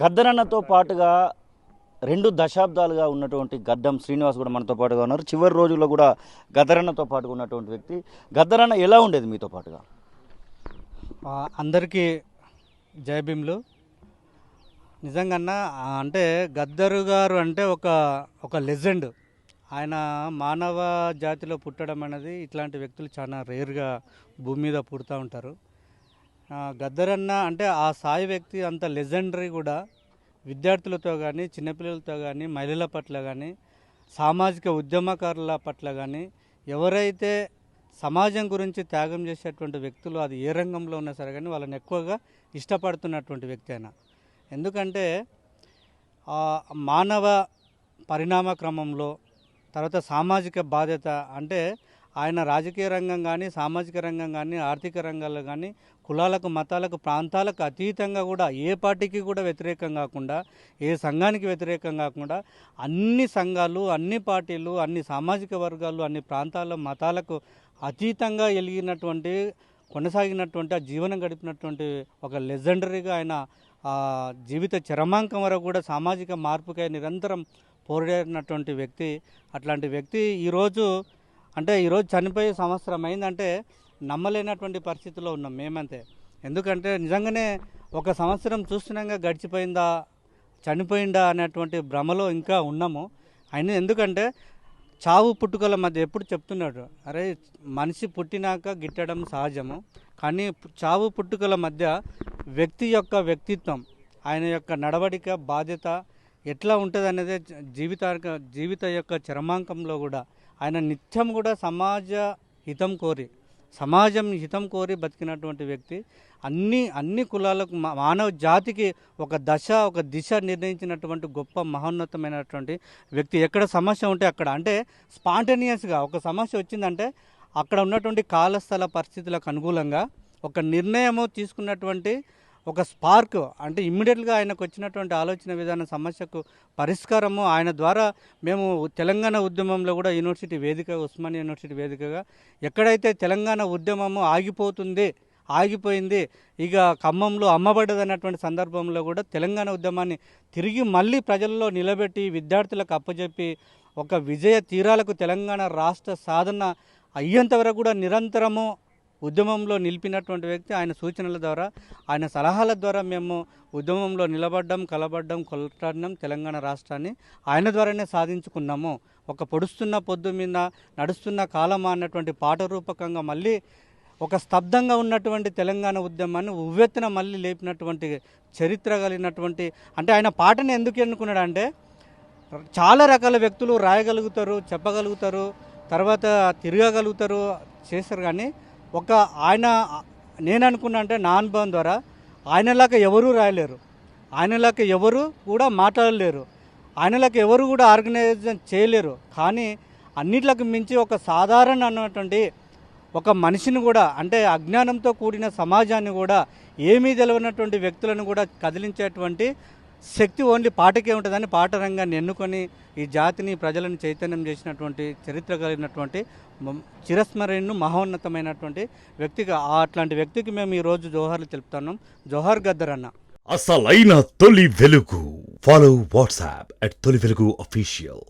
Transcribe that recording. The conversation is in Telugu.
గద్దరన్నతో పాటుగా 2 దశాబ్దాలుగా ఉన్నటువంటి గడ్డం శ్రీనివాస్ కూడా మనతో పాటుగా ఉన్నారు. చివరి రోజుల్లో కూడా గద్దరన్నతో పాటుగా ఉన్నటువంటి వ్యక్తి. గద్దరన్న ఎలా ఉండేది మీతో పాటుగా? అందరికీ జై భీమ్లు. నిజంగా అంటే గద్దరు గారు అంటే ఒక లెజెండ్. ఆయన మానవ జాతిలో పుట్టడం అనేది ఇట్లాంటి వ్యక్తులు చాలా రేర్గా భూమి మీద పుడుతూ ఉంటారు. గద్దరన్న అంటే ఆ స్థాయి వ్యక్తి అంత లెజెండరీ కూడా విద్యార్థులతో కానీ, చిన్నపిల్లలతో కానీ, మహిళల పట్ల కానీ, సామాజిక ఉద్యమకారుల పట్ల కానీ, ఎవరైతే సమాజం గురించి త్యాగం చేసేటువంటి వ్యక్తులు అది ఏ రంగంలో ఉన్నా సరే కానీ వాళ్ళని ఎక్కువగా ఇష్టపడుతున్నటువంటి వ్యక్తి అయినా. ఎందుకంటే మానవ పరిణామ క్రమంలో తర్వాత సామాజిక బాధ్యత అంటే ఆయన రాజకీయ రంగం కానీ, సామాజిక రంగం కానీ, ఆర్థిక రంగాల్లో కానీ కులాలకు, మతాలకు, ప్రాంతాలకు అతీతంగా కూడా ఏ పార్టీకి కూడా వ్యతిరేకం కాకుండా, ఏ సంఘానికి వ్యతిరేకం కాకుండా అన్ని సంఘాలు, అన్ని పార్టీలు, అన్ని సామాజిక వర్గాలు, అన్ని ప్రాంతాల మతాలకు అతీతంగా ఎలిగినటువంటి కొనసాగినటువంటి ఆ జీవనం గడిపినటువంటి ఒక లెజెండరీగా ఆయన జీవిత చరమాంకం వరకు కూడా సామాజిక మార్పుకై నిరంతరం పోరాడినటువంటి వ్యక్తి. అట్లాంటి వ్యక్తి ఈరోజు చనిపోయే సంవత్సరం అయిందంటే నమ్మలేనటువంటి పరిస్థితిలో ఉన్నాం మేమంతే. ఎందుకంటే నిజంగానే ఒక సంవత్సరం చూస్తున్నాగా గడిచిపోయిందా, చనిపోయిందా అనేటువంటి భ్రమలో ఇంకా ఉన్నాము. ఆయన ఎందుకంటే చావు పుట్టుకల మధ్య ఎప్పుడు చెప్తున్నాడు, అరే మనిషి పుట్టినాక గిట్టడం సహజము, కానీ చావు పుట్టుకల మధ్య వ్యక్తి యొక్క వ్యక్తిత్వం, ఆయన యొక్క నడవడిక, బాధ్యత ఎట్లా ఉంటుంది అనేది జీవిత యొక్క చరమాంకంలో కూడా ఆయన నిత్యం కూడా సమాజం హితం కోరి బతికినటువంటి వ్యక్తి. అన్ని కులాలకు, మానవ జాతికి ఒక దిశ నిర్ణయించినటువంటి గొప్ప మహోన్నతమైనటువంటి వ్యక్తి. ఎక్కడ సమస్య ఉంటే అక్కడ అంటే స్పాంటేనియస్గా ఒక సమస్య వచ్చిందంటే అక్కడ ఉన్నటువంటి కాలస్థల పరిస్థితులకు అనుకూలంగా ఒక నిర్ణయము తీసుకున్నటువంటి ఒక స్పార్క్ అంటే ఇమ్మీడియట్గా ఆయనకు వచ్చినటువంటి ఆలోచన విధాన సమస్యకు పరిష్కారము ఆయన ద్వారా. మేము తెలంగాణ ఉద్యమంలో కూడా ఉస్మానియా యూనివర్సిటీ వేదికగా ఎక్కడైతే తెలంగాణ ఉద్యమము ఆగిపోయింది ఇక ఖమ్మంలో అమ్మబడ్డదన్నటువంటి సందర్భంలో కూడా తెలంగాణ ఉద్యమాన్ని తిరిగి మళ్ళీ ప్రజల్లో నిలబెట్టి విద్యార్థులకు అప్పచెప్పి ఒక విజయ తీరాలకు తెలంగాణ రాష్ట్ర సాధన అయ్యేంత వరకు కూడా నిరంతరము ఉద్యమంలో నిలిపినటువంటి వ్యక్తి. ఆయన సూచనల ద్వారా, ఆయన సలహాల ద్వారా మేము ఉద్యమంలో నిలబడ్డాం, కొట్లాడినాం. తెలంగాణ రాష్ట్రాన్ని ఆయన ద్వారానే సాధించుకున్నాము. ఒక పొడుస్తున్న పొద్దు మీద నడుస్తున్న కాలమా అన్నటువంటి పాట రూపకంగా మళ్ళీ ఒక స్తబ్దంగా ఉన్నటువంటి తెలంగాణ ఉద్యమాన్ని ఉవ్వెత్తున మళ్ళీ లేపినటువంటి చరిత్ర కలిగినటువంటి అంటే ఆయన పాటను ఎందుకు ఎన్నుకున్నాడు అంటే చాలా రకాల వ్యక్తులు రాయగలుగుతారు, చెప్పగలుగుతారు, తర్వాత తిరగగలుగుతారు, చేస్తారు. కానీ నేను అనుకున్నా అంటే నా అనుభవం ద్వారా ఆయనలాగా ఎవరూ రాయలేరు, ఆయనలాగా ఎవరు కూడా మాట్లాడలేరు, ఆయనలాగా ఎవరు కూడా ఆర్గనైజేషన్ చేయలేరు. కానీ అన్నిట్లకు మించి ఒక సాధారణ అన్నటువంటి ఒక మనిషిని కూడా అంటే అజ్ఞానంతో కూడిన సమాజాన్ని కూడా ఏమీ తెలియనటువంటి వ్యక్తులను కూడా కదిలించేటువంటి శక్తి ఓన్లీ పాటకే ఉంటుందని పాట రంగాన్ని ఎన్నుకొని ఈ జాతిని, ప్రజలను చైతన్యం చేసినటువంటి చరిత్ర కలిగినటువంటి చిరస్మరణీయ మహోన్నతమైనటువంటి వ్యక్తిగా అట్లాంటి వ్యక్తికి మేము ఈరోజు జోహార్లు తెలుపుతున్నాం. జోహార్ గద్దరన్న. అసలైన తొలి వెలుగు. ఫాలో వాట్సాప్ @తొలి వెలుగు అఫీషియల్.